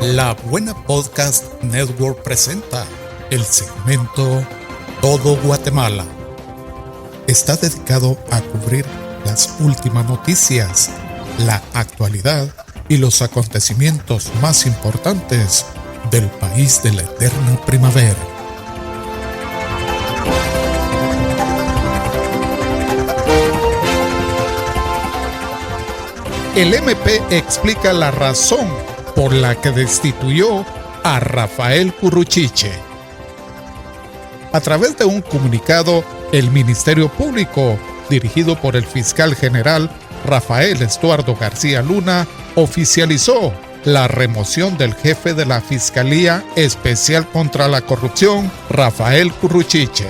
La Buena Podcast Network presenta el segmento Todo Guatemala. Está dedicado a cubrir las últimas noticias, la actualidad y los acontecimientos más importantes del país de la eterna primavera. El MP explica la razón por la que destituyó a Rafael Curruchiche. A través de un comunicado, el Ministerio Público, dirigido por el fiscal general Rafael Estuardo García Luna, oficializó la remoción del jefe de la Fiscalía Especial contra la Corrupción, Rafael Curruchiche.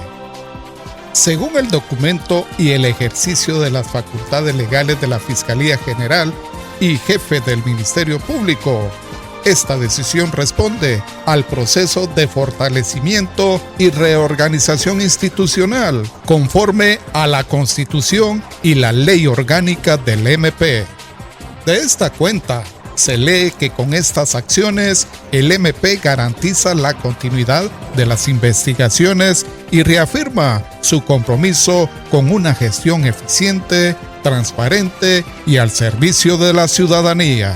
Según el documento y el ejercicio de las facultades legales de la Fiscalía General y jefe del Ministerio Público, esta decisión responde al proceso de fortalecimiento y reorganización institucional conforme a la Constitución y la Ley Orgánica del MP. De esta cuenta, se lee que con estas acciones el MP garantiza la continuidad de las investigaciones y reafirma su compromiso con una gestión eficiente, transparente y al servicio de la ciudadanía.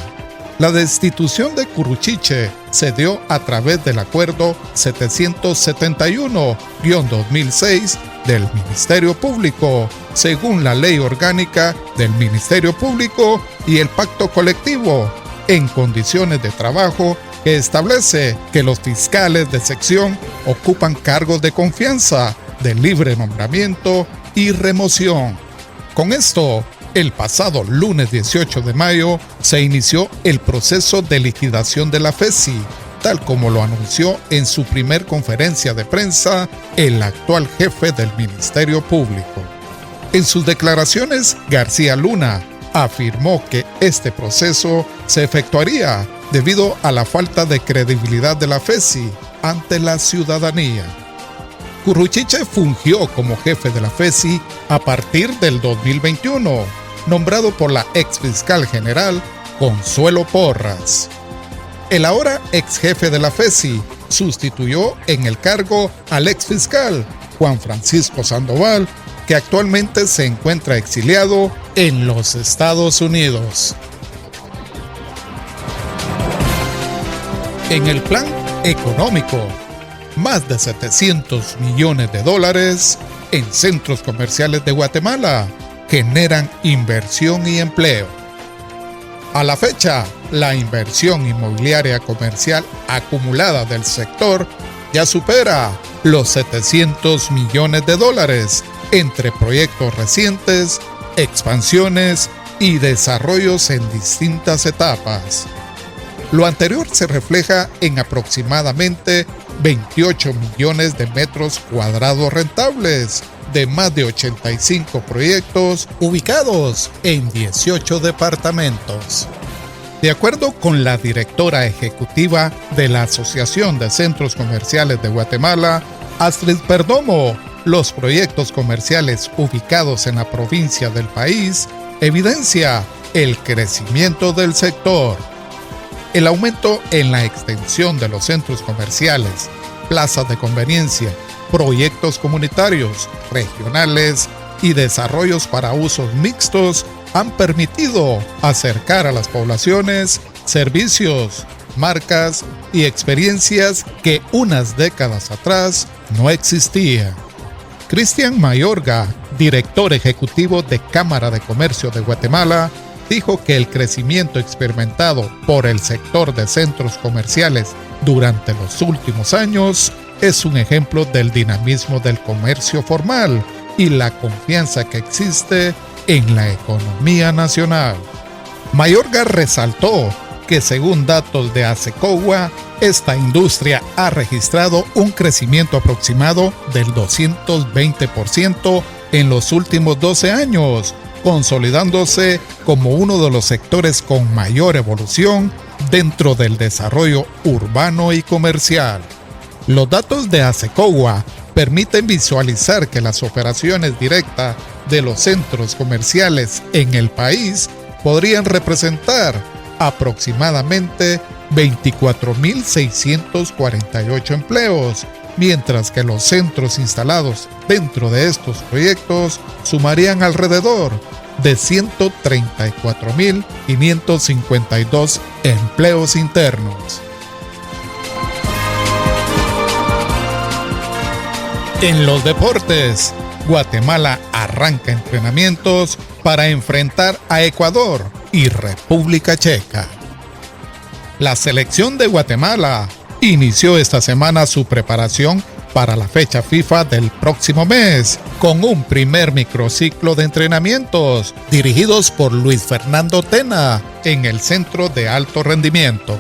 La destitución de Curruchiche se dio a través del Acuerdo 771-2006 del Ministerio Público, según la Ley Orgánica del Ministerio Público y el Pacto Colectivo, en condiciones de trabajo que establece que los fiscales de sección ocupan cargos de confianza, de libre nombramiento y remoción. Con esto, el pasado lunes 18 de mayo se inició el proceso de liquidación de la FESI, tal como lo anunció en su primer conferencia de prensa el actual jefe del Ministerio Público. En sus declaraciones, García Luna afirmó que este proceso se efectuaría debido a la falta de credibilidad de la FESI ante la ciudadanía. Curruchiche fungió como jefe de la FESI a partir del 2021, nombrado por la ex fiscal general Consuelo Porras. El ahora ex jefe de la FESI sustituyó en el cargo al ex fiscal Juan Francisco Sandoval, que actualmente se encuentra exiliado en los Estados Unidos. En el plan económico, más de $700 millones en centros comerciales de Guatemala generan inversión y empleo. A la fecha, la inversión inmobiliaria comercial acumulada del sector ya supera los $700 millones entre proyectos recientes, expansiones y desarrollos en distintas etapas. Lo anterior se refleja en aproximadamente 28 millones de metros cuadrados rentables de más de 85 proyectos ubicados en 18 departamentos. De acuerdo con la directora ejecutiva de la Asociación de Centros Comerciales de Guatemala, Astrid Perdomo, los proyectos comerciales ubicados en la provincia del país evidencia el crecimiento del sector. El aumento en la extensión de los centros comerciales, plazas de conveniencia, proyectos comunitarios, regionales y desarrollos para usos mixtos han permitido acercar a las poblaciones servicios, marcas y experiencias que unas décadas atrás no existían. Cristian Mayorga, director ejecutivo de Cámara de Comercio de Guatemala, dijo que el crecimiento experimentado por el sector de centros comerciales durante los últimos años es un ejemplo del dinamismo del comercio formal y la confianza que existe en la economía nacional. Mayorga resaltó que según datos de ASECOGUA, esta industria ha registrado un crecimiento aproximado del 220% en los últimos 12 años, consolidándose como uno de los sectores con mayor evolución dentro del desarrollo urbano y comercial. Los datos de ASECOGUA permiten visualizar que las operaciones directas de los centros comerciales en el país podrían representar aproximadamente 24.648 empleos, mientras que los centros instalados dentro de estos proyectos sumarían alrededor de 134.552 empleos internos. En los deportes, Guatemala arranca entrenamientos para enfrentar a Ecuador y República Checa. La selección de Guatemala inició esta semana su preparación para la fecha FIFA del próximo mes, con un primer microciclo de entrenamientos dirigidos por Luis Fernando Tena en el Centro de Alto Rendimiento.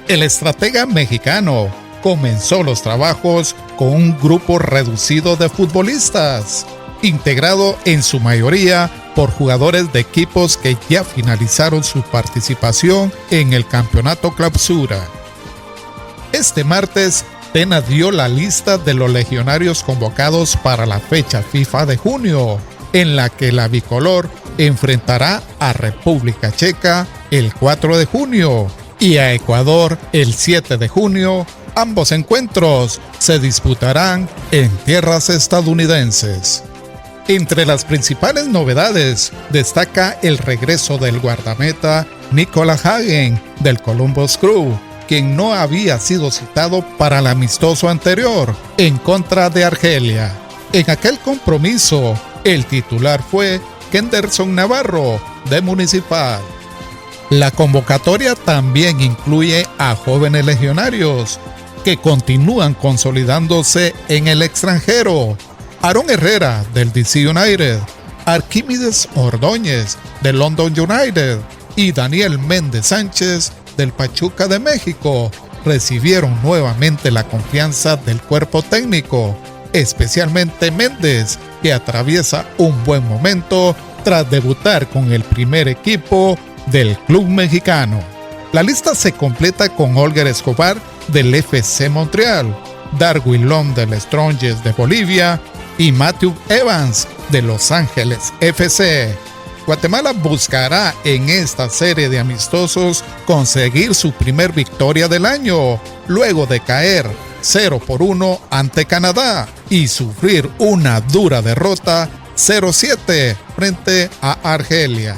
El estratega mexicano comenzó los trabajos con un grupo reducido de futbolistas, integrado en su mayoría por jugadores de equipos que ya finalizaron su participación en el Campeonato Clausura. Este martes, Tena dio la lista de los legionarios convocados para la fecha FIFA de junio, en la que la bicolor enfrentará a República Checa el 4 de junio y a Ecuador el 7 de junio. Ambos encuentros se disputarán en tierras estadounidenses. Entre las principales novedades destaca el regreso del guardameta Nicolas Hagen del Columbus Crew, quien no había sido citado para el amistoso anterior en contra de Argelia. En aquel compromiso, el titular fue Kenderson Navarro de Municipal. La convocatoria también incluye a jóvenes legionarios que continúan consolidándose en el extranjero. Aaron Herrera del DC United, Arquímedes Ordóñez del London United y Daniel Méndez Sánchez del Pachuca de México recibieron nuevamente la confianza del cuerpo técnico, especialmente Méndez, que atraviesa un buen momento tras debutar con el primer equipo del club mexicano. La lista se completa con Olger Escobar del FC Montreal, Darwin Lom del Strongest de Bolivia y Matthew Evans de Los Ángeles FC. Guatemala buscará en esta serie de amistosos conseguir su primer victoria del año, luego de caer 0-1 ante Canadá y sufrir una dura derrota 0-7 frente a Argelia.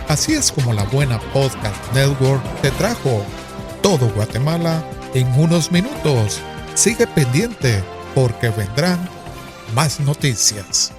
Así es como la Buena Podcast Network te trajo todo Guatemala en unos minutos. Sigue pendiente porque vendrán más noticias.